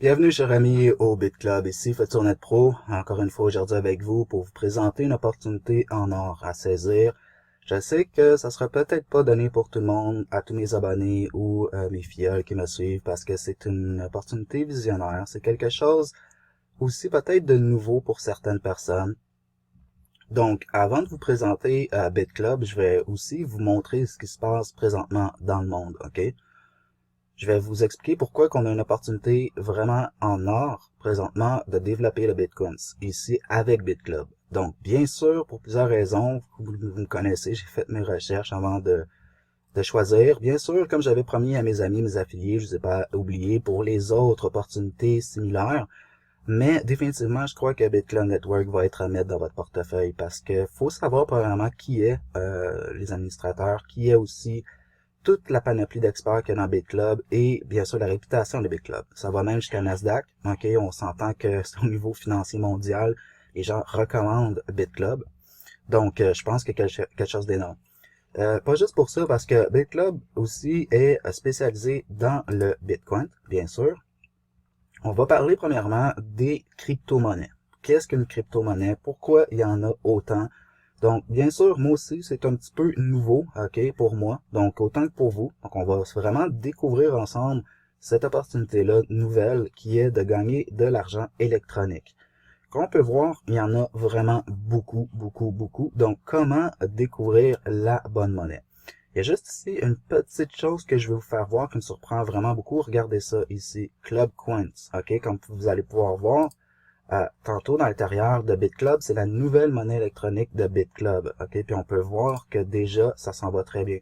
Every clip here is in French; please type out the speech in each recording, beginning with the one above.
Bienvenue, chers amis, au BitClub. Ici FuturNet Pro, encore une fois aujourd'hui avec vous pour vous présenter une opportunité en or à saisir. Je sais que ça sera peut-être pas donné pour tout le monde, à tous mes abonnés ou mes filleuls qui me suivent, parce que c'est une opportunité visionnaire. C'est quelque chose aussi peut-être de nouveau pour certaines personnes. Donc, avant de vous présenter BitClub, je vais aussi vous montrer ce qui se passe présentement dans le monde, ok? Je vais vous expliquer pourquoi qu'on a une opportunité vraiment en or présentement de développer le Bitcoin ici avec BitClub. Donc, bien sûr, pour plusieurs raisons, vous me connaissez, j'ai fait mes recherches avant de choisir. Bien sûr, comme j'avais promis à mes amis, mes affiliés, je ne vous ai pas oublié pour les autres opportunités similaires. Mais définitivement, je crois que BitClub Network va être à mettre dans votre portefeuille parce que faut savoir premièrement qui est les administrateurs, qui est aussi toute la panoplie d'experts qu'il y a dans BitClub et bien sûr la réputation de BitClub. Ça va même jusqu'à Nasdaq. Ok, on s'entend que c'est au niveau financier mondial, les gens recommandent BitClub. Donc, je pense qu'il y a quelque chose d'énorme. Pas juste pour ça, parce que BitClub aussi est spécialisé dans le Bitcoin, bien sûr. On va parler premièrement des crypto-monnaies. Qu'est-ce qu'une crypto-monnaie? Pourquoi il y en a autant? Donc, bien sûr, moi aussi, c'est un petit peu nouveau, ok, pour moi. Donc, autant que pour vous. Donc, on va vraiment découvrir ensemble cette opportunité-là nouvelle qui est de gagner de l'argent électronique. Comme on peut voir, il y en a vraiment beaucoup, beaucoup, beaucoup. Donc, comment découvrir la bonne monnaie? Il y a juste ici une petite chose que je vais vous faire voir qui me surprend vraiment beaucoup. Regardez ça ici, Club Coins. Ok, comme vous allez pouvoir voir, tantôt dans l'intérieur de BitClub, c'est la nouvelle monnaie électronique de BitClub. Ok, puis on peut voir que déjà, ça s'en va très bien.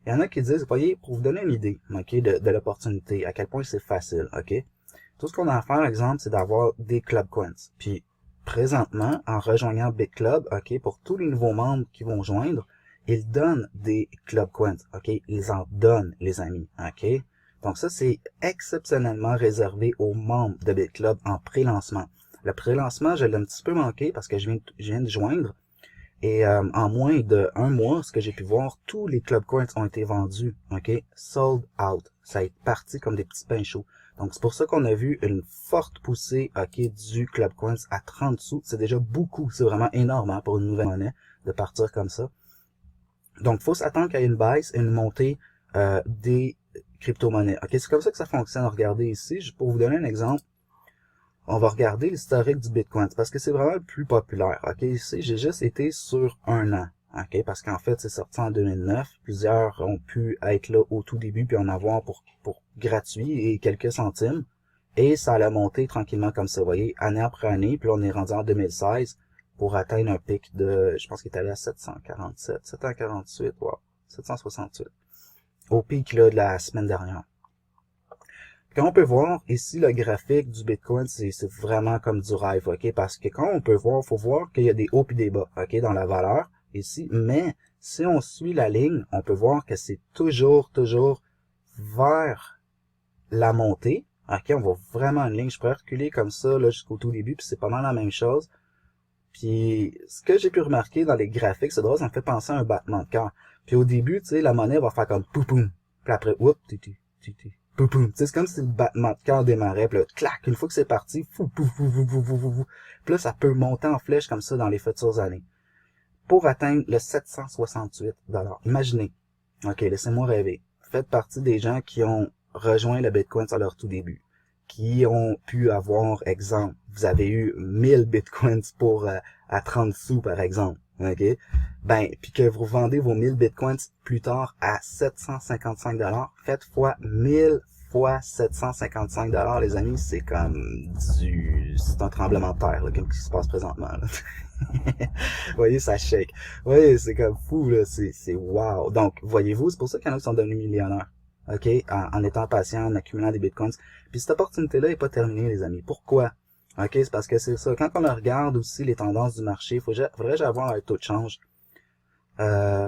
Il y en a qui disent, voyez, pour vous donner une idée, ok, de l'opportunité, à quel point c'est facile, ok. Tout ce qu'on a à faire, exemple, c'est d'avoir des Club Coins. Puis, présentement, en rejoignant BitClub, ok, pour tous les nouveaux membres qui vont joindre, ils donnent des Club Coins, ok, ils en donnent, les amis, ok. Donc ça, c'est exceptionnellement réservé aux membres de BitClub en pré-lancement. Le pré-lancement, je l'ai un petit peu manqué parce que je viens de joindre. Et en moins d'un mois, ce que j'ai pu voir, tous les Club Coins ont été vendus, ok, sold out. Ça a été parti comme des petits pains chauds. Donc c'est pour ça qu'on a vu une forte poussée, ok, du Club Coins à 30 sous. C'est déjà beaucoup, c'est vraiment énorme hein, pour une nouvelle monnaie de partir comme ça. Donc il faut s'attendre qu'il y ait une baisse et une montée des crypto-monnaies. Ok, c'est comme ça que ça fonctionne. Regardez ici, pour vous donner un exemple. On va regarder l'historique du Bitcoin parce que c'est vraiment le plus populaire. Ok, ici, j'ai juste été sur un an. Ok, parce qu'en fait, c'est sorti en 2009. Plusieurs ont pu être là au tout début puis en avoir pour gratuit et quelques centimes. Et ça allait monter tranquillement comme ça, vous voyez, année après année. Puis là, on est rendu en 2016 pour atteindre un pic de, je pense qu'il est allé à 747, 748, wow, 768. Au pic là de la semaine dernière. Quand on peut voir ici le graphique du Bitcoin, c'est vraiment comme du rêve, ok? Parce que quand on peut voir, faut voir qu'il y a des hauts et des bas, ok, dans la valeur ici. Mais si on suit la ligne, on peut voir que c'est toujours vers la montée. Ok, on voit vraiment une ligne. Je pourrais reculer comme ça là jusqu'au tout début, puis c'est pas mal la même chose. Puis ce que j'ai pu remarquer dans les graphiques, c'est drôle, ça me fait penser à un battement de cœur. Puis au début, tu sais, la monnaie va faire comme poum poum. Puis après, oups, poum poum. Tu sais, c'est comme si le battement de cœur démarrait. Puis là, clac, une fois que c'est parti, fou, pouf, pouf, pouf, pouf, pouf, pouf. Puis là, ça peut monter en flèche comme ça dans les futures années. Pour atteindre le 768 $. Imaginez. Ok, laissez-moi rêver. Faites partie des gens qui ont rejoint le Bitcoin à leur tout début, qui ont pu avoir, exemple, vous avez eu 1000 bitcoins pour à 30 sous par exemple, ok? Ben, puis que vous vendez vos 1000 bitcoins plus tard à 755 $, faites fois 1000 fois 755 $, les amis, c'est comme c'est un tremblement de terre, là, comme ce qui se passe présentement, là. Vous voyez, ça shake. Vous voyez, c'est comme fou, là, c'est wow. Donc, voyez-vous, c'est pour ça qu'il y en a qui sont devenus millionnaires. OK, en étant patient, en accumulant des bitcoins. Puis cette opportunité-là n'est pas terminée, les amis. Pourquoi? OK, c'est parce que c'est ça. Quand on regarde aussi les tendances du marché, faudrait avoir un taux de change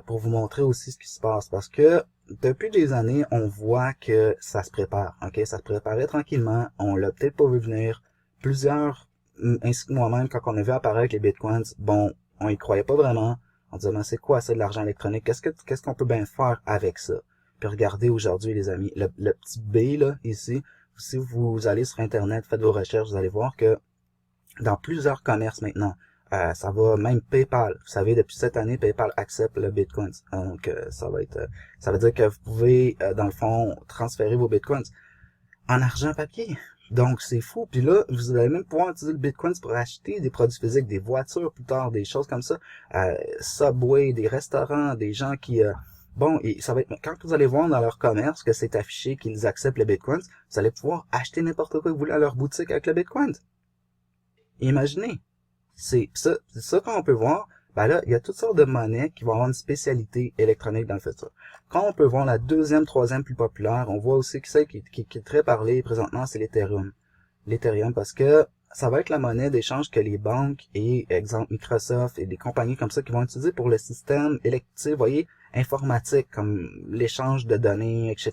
pour vous montrer aussi ce qui se passe. Parce que depuis des années, on voit que ça se prépare. OK, ça se préparait tranquillement. On l'a peut-être pas vu venir. Plusieurs, ainsi que moi-même, quand on a vu apparaître les bitcoins, bon, on y croyait pas vraiment. On disait, mais c'est quoi ça de l'argent électronique? Qu'est-ce qu'on peut bien faire avec ça? Puis regardez aujourd'hui, les amis, le petit B, là, ici, si vous allez sur Internet, faites vos recherches, vous allez voir que dans plusieurs commerces maintenant, ça va même PayPal. Vous savez, depuis cette année, PayPal accepte le Bitcoin. Donc, ça veut dire que vous pouvez, dans le fond, transférer vos Bitcoins en argent papier. Donc, c'est fou. Puis là, vous allez même pouvoir utiliser le Bitcoin pour acheter des produits physiques, des voitures plus tard, des choses comme ça. Subway, des restaurants, des gens qui... bon, et ça va être... Quand vous allez voir dans leur commerce que c'est affiché qu'ils acceptent le Bitcoin, vous allez pouvoir acheter n'importe quoi que vous voulez à leur boutique avec le Bitcoin. Imaginez. C'est ça qu'on peut voir. Ben là, il y a toutes sortes de monnaies qui vont avoir une spécialité électronique dans le futur. Quand on peut voir la deuxième, troisième plus populaire, on voit aussi que celle qui est très parlée présentement, c'est l'Ethereum. L'Ethereum, parce que ça va être la monnaie d'échange que les banques et, exemple, Microsoft et des compagnies comme ça qui vont utiliser pour le système électif, vous voyez, informatique, comme l'échange de données, etc.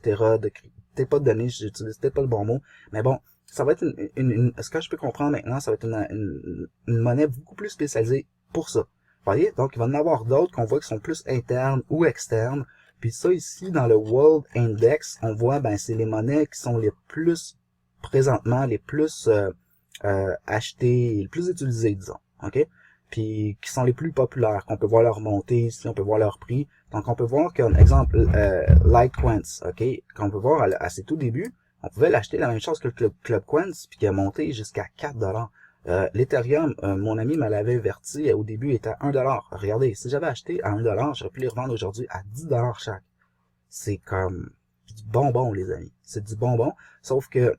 Peut-être pas de données, j'utilise peut-être pas le bon mot, mais bon, ça va être ce que je peux comprendre maintenant, ça va être une monnaie beaucoup plus spécialisée pour ça. Vous voyez? Donc, il va y en avoir d'autres qu'on voit qui sont plus internes ou externes. Puis ça, ici, dans le World Index, on voit, ben, c'est les monnaies qui sont les plus, présentement, les plus achetées, les plus utilisées, disons. OK? Puis qui sont les plus populaires, qu'on peut voir leur montée ici, on peut voir leur prix. Donc, on peut voir qu'un exemple, Litecoins, OK? Qu'on peut voir à ses tout débuts, on pouvait l'acheter la même chose que le Club Coins, puis qui a monté jusqu'à 4$. L'Ethereum, mon ami me l'avait averti, au début, il était à 1$. Regardez, si j'avais acheté à 1$, j'aurais pu les revendre aujourd'hui à 10$ chaque. C'est comme du bonbon, les amis. C'est du bonbon, sauf que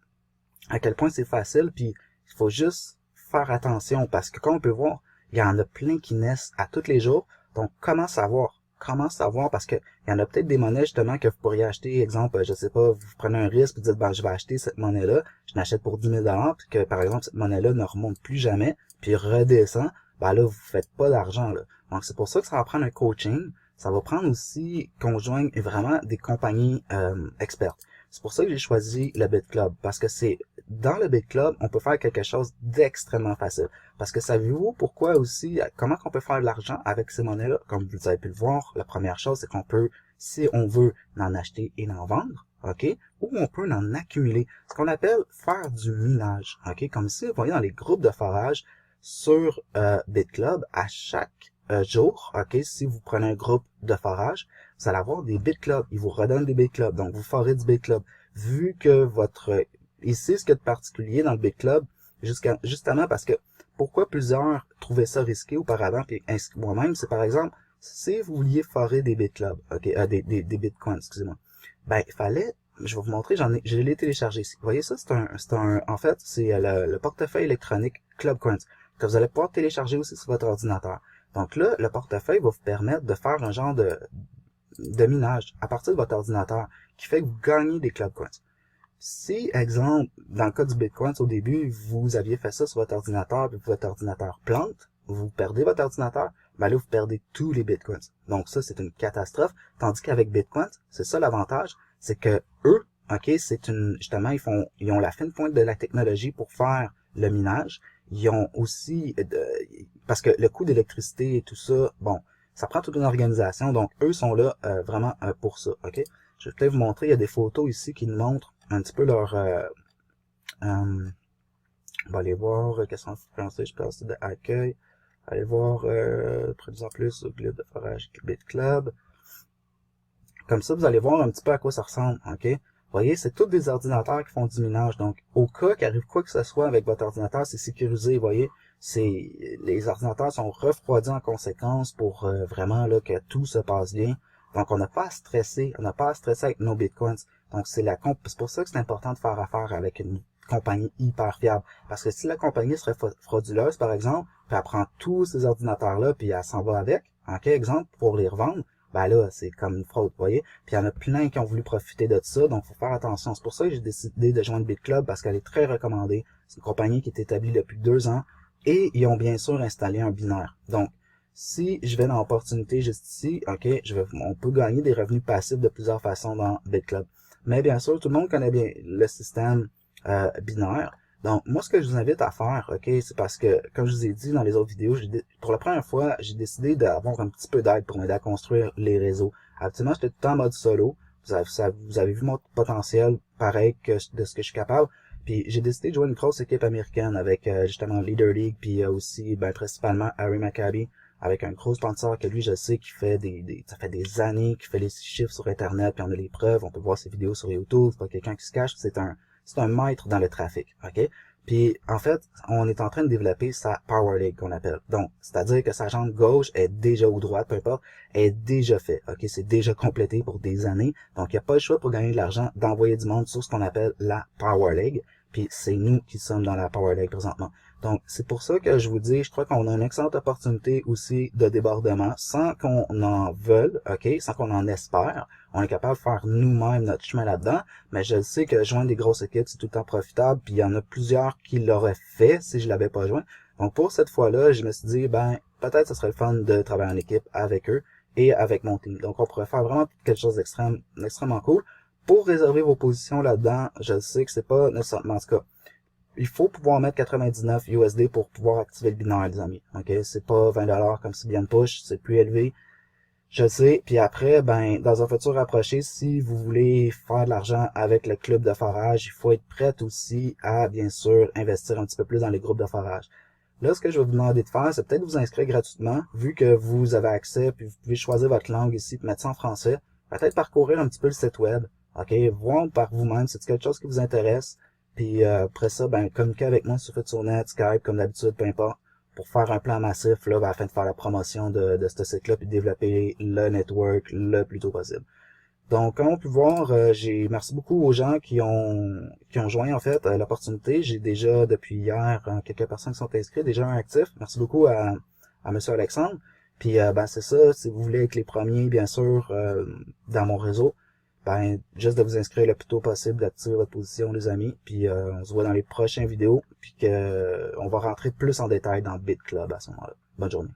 à quel point c'est facile, puis il faut juste faire attention, parce que comme on peut voir, il y en a plein qui naissent à tous les jours. Donc, comment savoir? Comment savoir? Parce que il y en a peut-être des monnaies, justement, que vous pourriez acheter. Exemple, je sais pas, vous prenez un risque, vous dites, ben, je vais acheter cette monnaie-là, je l'achète pour 10 000$, puis que, par exemple, cette monnaie-là ne remonte plus jamais, puis redescend, ben là, vous faites pas d'argent, là. Donc, c'est pour ça que ça va prendre un coaching. Ça va prendre aussi qu'on joigne vraiment des compagnies expertes. C'est pour ça que j'ai choisi le BitClub, parce que c'est dans le BitClub, on peut faire quelque chose d'extrêmement facile. Parce que savez-vous pourquoi aussi, comment qu'on peut faire de l'argent avec ces monnaies-là? Comme vous avez pu le voir, la première chose, c'est qu'on peut, si on veut, en acheter et en vendre, OK? Ou on peut en accumuler. Ce qu'on appelle faire du minage, OK? Comme ici, vous voyez dans les groupes de forage sur BitClub, à chaque jour, OK? Si vous prenez un groupe de forage, vous allez avoir des BitClub. Ils vous redonnent des BitClub. Donc, vous ferez du BitClub. Vu que votre... Ici, ce qu'il y a de particulier dans le BitClub, justement parce que pourquoi plusieurs trouvaient ça risqué auparavant, puis moi-même, c'est par exemple, si vous vouliez forer des BitClub, OK, des Bitcoins, excusez-moi, ben, il fallait, je vais vous montrer, je l'ai téléchargé ici. Vous voyez ça? En fait, c'est le portefeuille électronique ClubCoins, que vous allez pouvoir télécharger aussi sur votre ordinateur. Donc là, le portefeuille va vous permettre de faire un genre de minage à partir de votre ordinateur qui fait que vous gagnez des ClubCoins. Si, exemple, dans le cas du Bitcoin, au début, vous aviez fait ça sur votre ordinateur, puis votre ordinateur plante, vous perdez votre ordinateur, ben là, vous perdez tous les Bitcoins. Donc ça, c'est une catastrophe. Tandis qu'avec Bitcoin, c'est ça l'avantage, c'est que eux, OK, justement, ils ont la fine pointe de la technologie pour faire le minage. Ils ont aussi, parce que le coût d'électricité et tout ça, bon, ça prend toute une organisation, donc eux sont là vraiment pour ça, OK? Je vais peut-être vous montrer, il y a des photos ici qui nous montrent un petit peu leur... on va aller voir, qu'est-ce qu'on fait français, je pense, de accueil. Allez voir, plus en plus, au club de forage BitClub. Comme ça, vous allez voir un petit peu à quoi ça ressemble, OK? Vous voyez, c'est tous des ordinateurs qui font du minage. Donc, au cas qu'arrive quoi que ce soit avec votre ordinateur, c'est sécurisé, vous voyez. Les ordinateurs sont refroidis en conséquence pour vraiment là que tout se passe bien. Donc, on n'a pas à stresser. On n'a pas à stresser avec nos bitcoins. Donc, c'est pour ça que c'est important de faire affaire avec une compagnie hyper fiable. Parce que si la compagnie serait frauduleuse, par exemple, puis elle prend tous ces ordinateurs-là, puis elle s'en va avec, OK, exemple, pour les revendre, ben là, c'est comme une fraude, vous voyez. Puis il y en a plein qui ont voulu profiter de ça, donc faut faire attention. C'est pour ça que j'ai décidé de joindre BitClub, parce qu'elle est très recommandée. C'est une compagnie qui est établie depuis 2 ans, et ils ont bien sûr installé un binaire. Donc, si je vais dans l'opportunité juste ici, OK, on peut gagner des revenus passifs de plusieurs façons dans BitClub. Mais bien sûr, tout le monde connaît bien le système binaire. Donc, moi, ce que je vous invite à faire, OK, c'est parce que, comme je vous ai dit dans les autres vidéos, pour la première fois, j'ai décidé d'avoir un petit peu d'aide pour m'aider à construire les réseaux. Habituellement, j'étais tout le temps en mode solo. Vous avez vu mon potentiel, pareil que de ce que je suis capable. Puis j'ai décidé de jouer une grosse équipe américaine avec justement Leader League, puis aussi principalement Harry Maccabi, avec un gros sponsor que lui, je sais, qui fait ça fait des années qu'il fait les chiffres sur Internet, puis on a les preuves, on peut voir ses vidéos sur YouTube, c'est pas quelqu'un qui se cache, c'est un maître dans le trafic, ok? Puis, en fait, on est en train de développer sa Power League qu'on appelle. Donc, c'est-à-dire que sa jambe gauche est déjà ou droite, peu importe, est déjà fait. Ok, c'est déjà complété pour des années. Donc, il n'y a pas le choix pour gagner de l'argent d'envoyer du monde sur ce qu'on appelle la Power League. Puis, c'est nous qui sommes dans la Power League présentement. Donc, c'est pour ça que je vous dis, je crois qu'on a une excellente opportunité aussi de débordement sans qu'on en veuille, ok, sans qu'on en espère. On est capable de faire nous-mêmes notre chemin là-dedans, mais je sais que joindre des grosses équipes, c'est tout le temps profitable, puis il y en a plusieurs qui l'auraient fait si je l'avais pas joint. Donc, pour cette fois-là, je me suis dit, peut-être ce serait le fun de travailler en équipe avec eux et avec mon team. Donc, on pourrait faire vraiment quelque chose d'extrêmement cool. Pour réserver vos positions là-dedans, je sais que c'est pas nécessairement ce cas. Il faut pouvoir mettre 99 USD pour pouvoir activer le binaire, les amis. Ok, c'est pas 20$ comme si bien push, c'est plus élevé. Je sais. Puis après, dans un futur rapproché, si vous voulez faire de l'argent avec le club de forage, il faut être prêt aussi à, bien sûr, investir un petit peu plus dans les groupes de forage. Là, ce que je vais vous demander de faire, c'est peut-être vous inscrire gratuitement, vu que vous avez accès, puis vous pouvez choisir votre langue ici, puis mettre ça en français. Peut-être parcourir un petit peu le site web. Ok, voir par vous-même si c'est quelque chose qui vous intéresse. Puis après ça, communiquez avec moi sur FuturNet, Skype, comme d'habitude, peu importe, pour faire un plan massif là, afin de faire la promotion de ce site-là puis de développer le network le plus tôt possible. Donc, comme on peut voir, merci beaucoup aux gens qui ont joint en fait l'opportunité. J'ai déjà depuis hier quelques personnes qui sont inscrites, déjà un actif. Merci beaucoup à Monsieur Alexandre. Puis c'est ça, si vous voulez être les premiers, bien sûr, dans mon réseau, juste de vous inscrire le plus tôt possible, d'activer votre position, les amis, puis on se voit dans les prochaines vidéos, puis on va rentrer plus en détail dans BitClub à ce moment-là. Bonne journée.